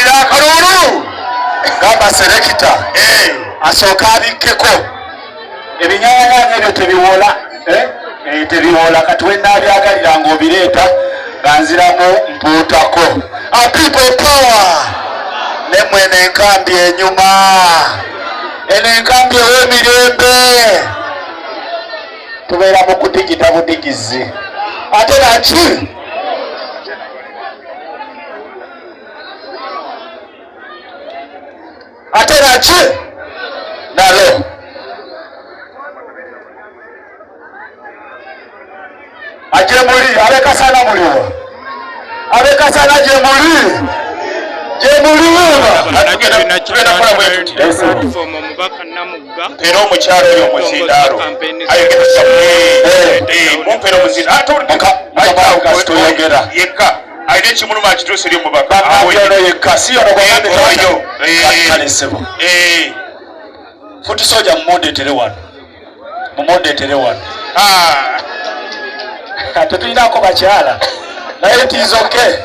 ya kalulu gamba selekita asooka abikkeko ebinyanya ebyo tebiwola tebiwola kati wenabyagalira ng'obireeta nga nziramu mpuutako people power nemwene enkambi enyuma eno enkambi ew'emirembe tubeera mu kudigita budigizi ate naki nalo ajemuli abekasana muliwa abekasana jemuli era omukyalo oyo omuzindaalo mumpera omuzindaatoyogera yekka alina ekimuluma akituusa eri omubaka yekka si yonokalesebo futi soja mumondeetere wano tetulinako bakyala naye tizoke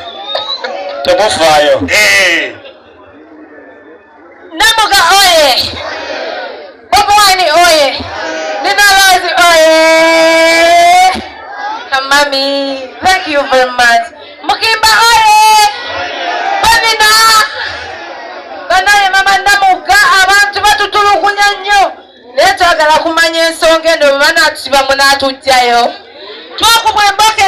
temufaayo Namuga oye, Bobwani oye, Ninalozi oye. Mami, thank you very much. Mukimba oye, Banina. Banaye mama Namuga abantu batutulugunya nnyo. Naye twagala kumanya ensonga eno bwe banaatusiba munaatujjayo. Twakubwa emboka